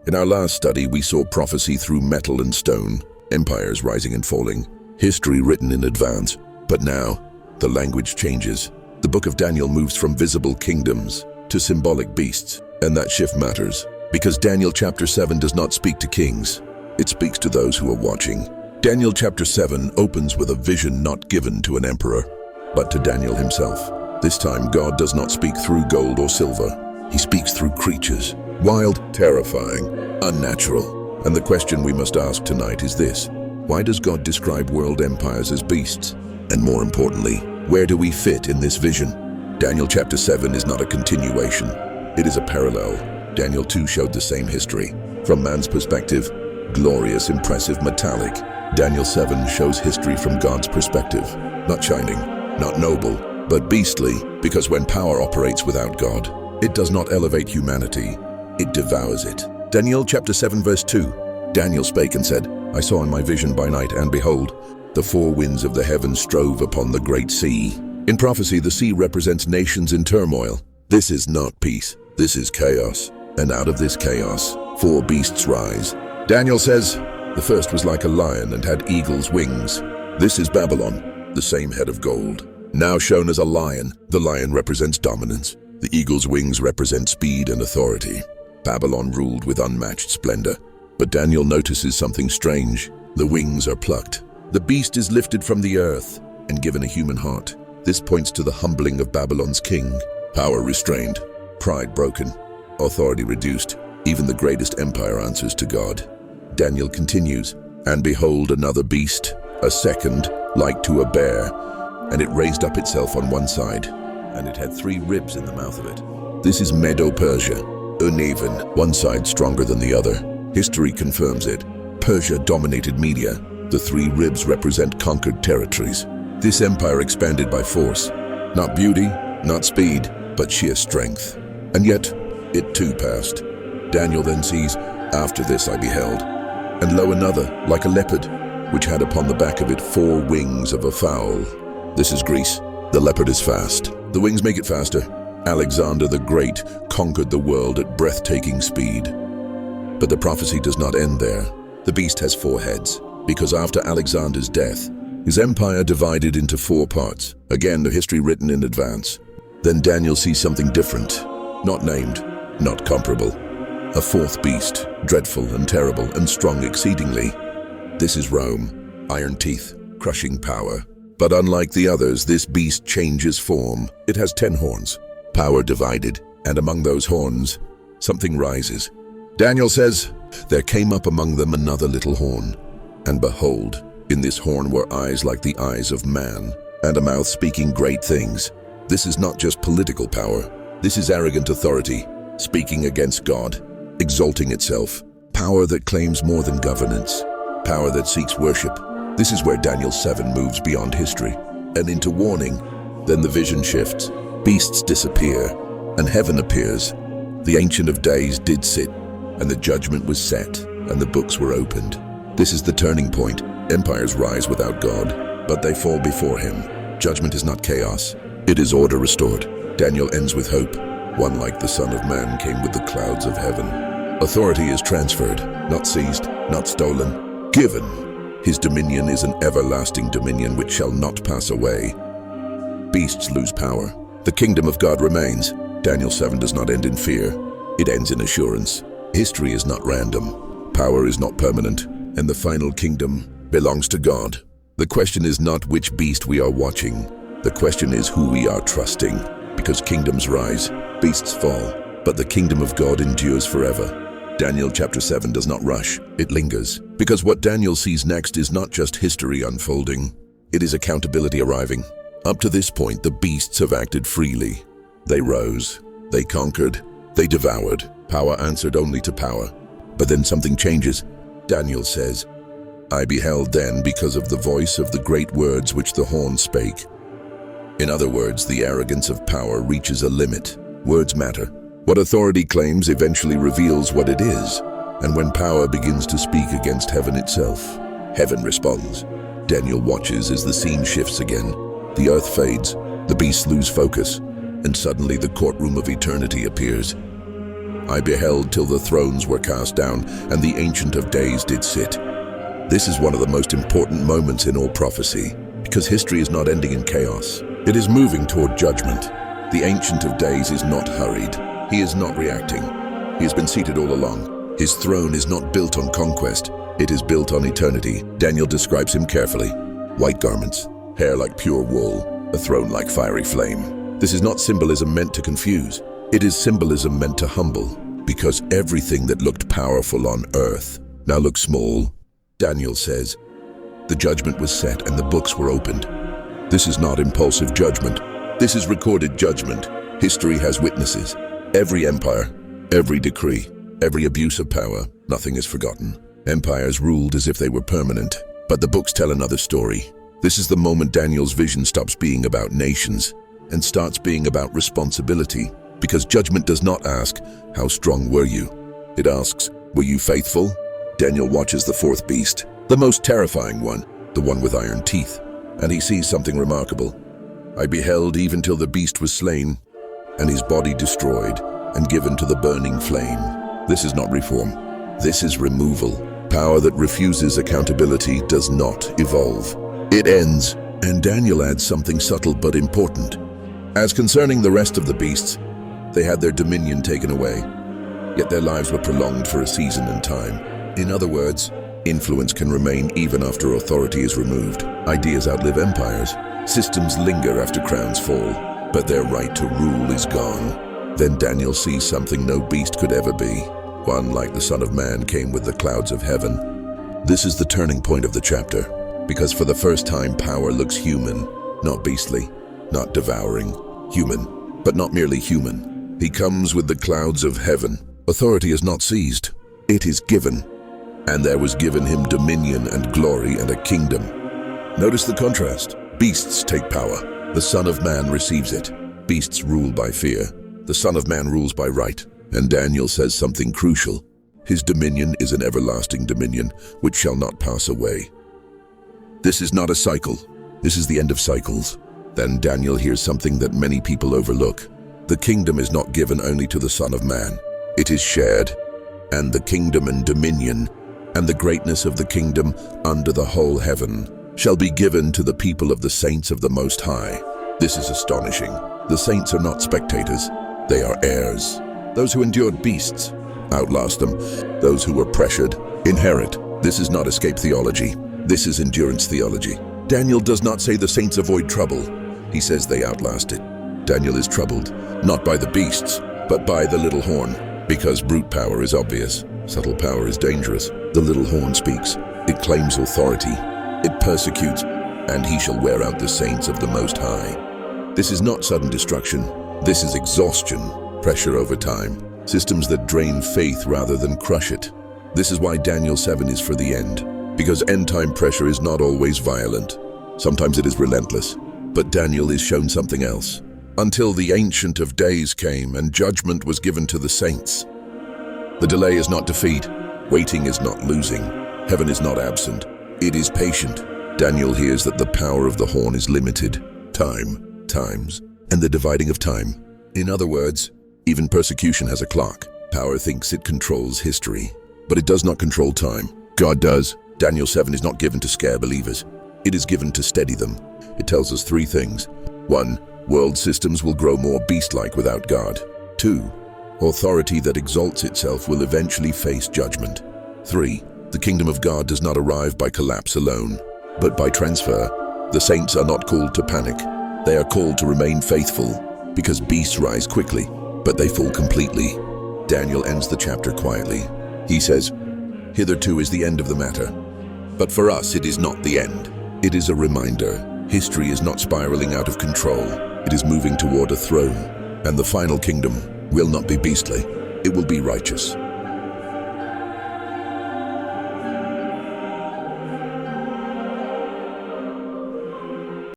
In our last study, we saw prophecy through metal and stone, empires rising and falling, history written in advance. But now, the language changes. The book of Daniel moves from visible kingdoms to symbolic beasts. And that shift matters, because Daniel chapter 7 does not speak to kings. It speaks to those who are watching. Daniel chapter 7 opens with a vision not given to an emperor, but to Daniel himself. This time, God does not speak through gold or silver. He speaks through creatures, wild, terrifying, unnatural. And the question we must ask tonight is this: why does God describe world empires as beasts? And more importantly, where do we fit in this vision? Daniel chapter 7 is not a continuation. It is a parallel. Daniel 2 showed the same history. From man's perspective, glorious, impressive, metallic. Daniel 7 shows history from God's perspective. Not shining, not noble, but beastly, because when power operates without God, it does not elevate humanity, it devours it. Daniel chapter 7 verse 2. Daniel spake and said, I saw in my vision by night, and behold, the four winds of the heavens strove upon the great sea. In prophecy, the sea represents nations in turmoil. This is not peace, this is chaos. And out of this chaos, four beasts rise. Daniel says, the first was like a lion and had eagle's wings. This is Babylon, the same head of gold. Now shown as a lion, the lion represents dominance. The eagle's wings represent speed and authority. Babylon ruled with unmatched splendor. But Daniel notices something strange. The wings are plucked. The beast is lifted from the earth and given a human heart. This points to the humbling of Babylon's king. Power restrained, pride broken, authority reduced. Even the greatest empire answers to God. Daniel continues, and behold another beast, a second, like to a bear, and it raised up itself on one side, and it had 3 ribs in the mouth of it. This is Medo-Persia, uneven, one side stronger than the other. History confirms it. Persia dominated Media. The 3 ribs represent conquered territories. This empire expanded by force, not beauty, not speed, but sheer strength. And yet, it too passed. Daniel then sees, after this I beheld, and lo another, like a leopard, which had upon the back of it 4 wings of a fowl. This is Greece. The leopard is fast. The wings make it faster. Alexander the Great conquered the world at breathtaking speed. But the prophecy does not end there. The beast has 4 heads, because after Alexander's death, his empire divided into 4 parts. Again, the history written in advance. Then Daniel sees something different, not named, not comparable. A 4th beast, dreadful and terrible and strong exceedingly. This is Rome, iron teeth, crushing power. But unlike the others, this beast changes form. It has 10 horns, power divided, and among those horns, something rises. Daniel says, there came up among them another little horn, and behold, in this horn were eyes like the eyes of man, and a mouth speaking great things. This is not just political power. This is arrogant authority, speaking against God, exalting itself. Power that claims more than governance. Power that seeks worship. This is where Daniel 7 moves beyond history and into warning. Then the vision shifts. Beasts disappear, and heaven appears. The Ancient of Days did sit, and the judgment was set, and the books were opened. This is the turning point. Empires rise without God, but they fall before him. Judgment is not chaos. It is order restored. Daniel ends with hope. One like the Son of Man came with the clouds of heaven. Authority is transferred, not seized, not stolen, given. His dominion is an everlasting dominion which shall not pass away. Beasts lose power. The kingdom of God remains. Daniel 7 does not end in fear. It ends in assurance. History is not random. Power is not permanent. And the final kingdom belongs to God. The question is not which beast we are watching. The question is who we are trusting. Because kingdoms rise, beasts fall, but the kingdom of God endures forever. Daniel chapter 7 does not rush, it lingers. Because what Daniel sees next is not just history unfolding, it is accountability arriving. Up to this point, the beasts have acted freely. They rose, they conquered, they devoured. Power answered only to power. But then something changes. Daniel says, I beheld then because of the voice of the great words which the horn spake. In other words, the arrogance of power reaches a limit. Words matter. What authority claims eventually reveals what it is. And when power begins to speak against heaven itself, heaven responds. Daniel watches as the scene shifts again. The earth fades, the beasts lose focus, and suddenly the courtroom of eternity appears. I beheld till the thrones were cast down, and the Ancient of Days did sit. This is one of the most important moments in all prophecy, because history is not ending in chaos. It is moving toward judgment. The Ancient of Days is not hurried. He is not reacting. He has been seated all along. His throne is not built on conquest. It is built on eternity. Daniel describes him carefully. White garments, hair like pure wool, a throne like fiery flame. This is not symbolism meant to confuse. It is symbolism meant to humble, because everything that looked powerful on earth now looks small. Daniel says, the judgment was set and the books were opened. This is not impulsive judgment. This is recorded judgment. History has witnesses. Every empire, every decree, every abuse of power, nothing is forgotten. Empires ruled as if they were permanent, but the books tell another story. This is the moment Daniel's vision stops being about nations and starts being about responsibility, because judgment does not ask, how strong were you? It asks, were you faithful? Daniel watches the fourth beast, the most terrifying one, the one with iron teeth, and he sees something remarkable. I beheld even till the beast was slain, and his body destroyed and given to the burning flame. This is not reform. This is removal. Power that refuses accountability does not evolve. It ends, and Daniel adds something subtle but important. As concerning the rest of the beasts, they had their dominion taken away, yet their lives were prolonged for a season and time. In other words, influence can remain even after authority is removed. Ideas outlive empires. Systems linger after crowns fall, but their right to rule is gone. Then Daniel sees something no beast could ever be. One like the Son of Man came with the clouds of heaven. This is the turning point of the chapter, because for the first time power looks human, not beastly, not devouring, human, but not merely human. He comes with the clouds of heaven. Authority is not seized, it is given. And there was given him dominion and glory and a kingdom. Notice the contrast. Beasts take power. The Son of Man receives it. Beasts rule by fear. The Son of Man rules by right. And Daniel says something crucial. His dominion is an everlasting dominion, which shall not pass away. This is not a cycle. This is the end of cycles. Then Daniel hears something that many people overlook. The kingdom is not given only to the Son of Man. It is shared. And the kingdom and dominion, and the greatness of the kingdom under the whole heaven, shall be given to the people of the saints of the Most High. This is astonishing. The saints are not spectators. They are heirs. Those who endured beasts outlast them. Those who were pressured inherit. This is not escape theology. This is endurance theology. Daniel does not say the saints avoid trouble. He says they outlast it. Daniel is troubled, not by the beasts, but by the little horn, because brute power is obvious. Subtle power is dangerous. The little horn speaks. It claims authority. It persecutes, and he shall wear out the saints of the Most High. This is not sudden destruction. This is exhaustion, pressure over time, systems that drain faith rather than crush it. This is why Daniel 7 is for the end, because end-time pressure is not always violent. Sometimes it is relentless, but Daniel is shown something else. Until the Ancient of Days came and judgment was given to the saints. The delay is not defeat. Waiting is not losing. Heaven is not absent. It is patient. Daniel hears that the power of the horn is limited. Time, times, and the dividing of time. In other words, even persecution has a clock. Power thinks it controls history, but it does not control time. God does. Daniel 7 is not given to scare believers. It is given to steady them. It tells us three things. 1. World systems will grow more beast-like without God. 2. Authority that exalts itself will eventually face judgment. 3. The kingdom of God does not arrive by collapse alone, but by transfer. The saints are not called to panic. They are called to remain faithful, because beasts rise quickly, but they fall completely. Daniel ends the chapter quietly. He says, "Hitherto is the end of the matter. But for us it is not the end. It is a reminder. History is not spiraling out of control. It is moving toward a throne, and the final kingdom will not be beastly. It will be righteous."